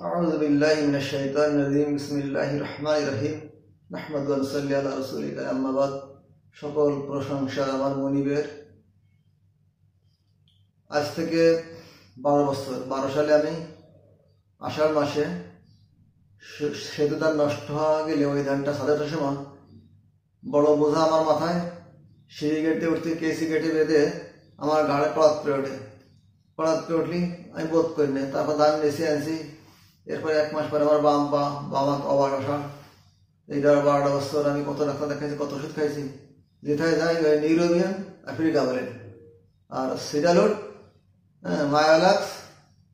أعوذ بالله من الشيطان الرجيم بسم الله الرحمن الرحيم نحمد ونصلي على رسولك أما بعد সকল প্রশংসা আমার মনিবের। আজ থেকে 12 সালে আমি আষাঢ় মাসে সেতু ধান নষ্ট হওয়া গেলে ওই ধানটা সাজানোর সময় বড় বোঝা আমার মাথায় সিঁড়ি গেটে উঠতে কেসি গেটে বেঁধে আমার ঘাড়ে পড়াত করে ওঠে। পড়াত করে উঠলি আমি বোধ করি না। তারপর ধান বেশি আনছি। এরপরে 1 মাস পরে আমার বাবা অবাক আসা। এই 12 বছর আমি কত ডাক্তার দেখাইছি, কত ওষুধ খাইছি। যেটাই যাই ওই নিউরোবিয়ান আফ্রিকা বলেন আর সিডালোড, মায়োলাক্স,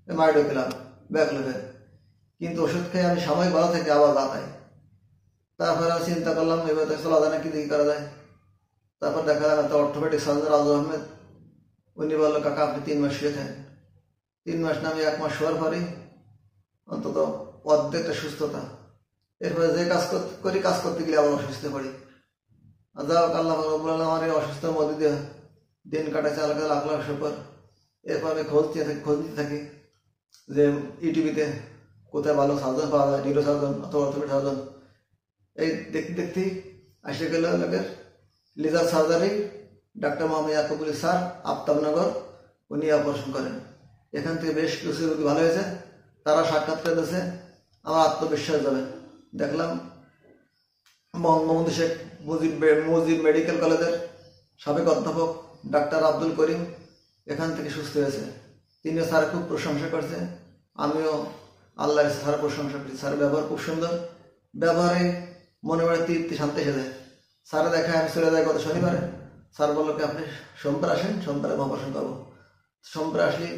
মাইডোক্লাম, ব্যাকলোভের। কিন্তু ওষুধ খেয়ে আমি সাময়িক ভালো থেকে আবার বাতাই। তারপরে আমি চিন্তা করলাম এবার তো চলা যায় না, কি দেখি করা যায়। তারপর দেখা গেল একটা অর্থোপেডিক সার্জন রাজু আহমেদ, উনি বললো কাকা আপনি 3 মাস শুয়ে থাকেন। 3 মাস না, আমি 1 মাস শোয়ার পরই অন্তত অর্ধেকটা সুস্থতা। এরপরে যে কাজ করতে গেলে আবার অসুস্থ পড়ি। যাও আল্লাহ আমার এই অসুস্থতার মধ্যে দিয়ে দিন কাটাচ্ছে আলাদা লাখ লাখ শুকর। এরপর আমি খোঁজ দিতে থাকি যে ইউটিভিতে কোথায় ভালো সার্জন পাওয়া যায়, নিউরো সার্জন অথবা অর্থোপেডিক সার্জন। এই দেখতে দেখতেই আসে গেল লোকের laser surgery doctor Mohammad Yakubul sir, Aftabnagar. উনি অপারেশন করেন। এখান থেকে বেশ কিছু রোগী ভালো হয়েছে। তারা সাক্ষাৎকার দিয়েছে, আমার আত্মবিশ্বাস যাবে। দেখলাম বঙ্গবন্ধু শেখ মুজিব মেডিকেল কলেজের সাবেক অধ্যাপক ডাক্তার আব্দুল করিম এখান থেকে সুস্থ হয়েছে। তিনিও স্যার খুব প্রশংসা করছে, আমিও আল্লাহ স্যার প্রশংসা করছি। স্যার ব্যবহার খুব সুন্দর। ব্যবহারে মনে মনে তৃপ্তি শান্তি এসে যায়। স্যারে দেখায় আমি চলে যাই গত শনিবারে। স্যার বললো কি আপনি সোমবার আসেন, সোমবারে আমি অপারেশন করবো। সোমবার আসলে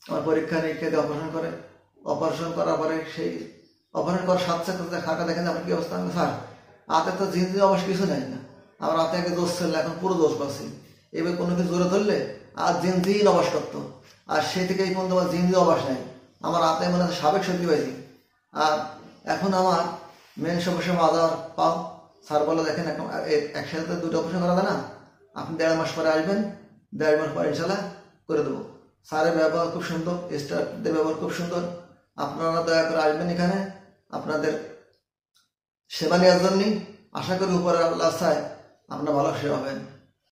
আমার পরীক্ষা নিরীক্ষা দিয়ে অপারেশন করে। অপারেশন করার পরে সেই অপারেশন করার সাথে সাথে খাকা দেখেন আপনার কি অবস্থা। আমি স্যার হাতে তো জিনিস অবশ্য কিছু নেই না, আমার হাতে আগে দোষ ছিল, এখন পুরো দোষ পাচ্ছি। এবার কোনো কিছু জোরে ধরলে আর জিনজিই অবাস করতো। আর সেই থেকে এই পর্যন্ত আমার জিনজি অবাস নেই। আমার হাতে মনে হচ্ছে সাবেক শক্তি পাইছি। আর এখন আমার মেন সমস্যা মাজার পাও। স্যার বলে দেখেন একসাথে 2টা অপারেশন করা যায় না, আপনি 1.5 মাস পরে আসবেন, 1.5 মাস পরে ইনশাল্লাহ করে দেবো। স্যারের ব্যবহার খুব সুন্দর, স্টাফদের ব্যবহার খুব সুন্দর। আপনারা দয়া করে আসবেন এখানে আপনাদের সেবা নেওয়ার জন্যই। আশা করি উপরে আল্লাহ চায় আপনারা ভালো সেবা হবেন।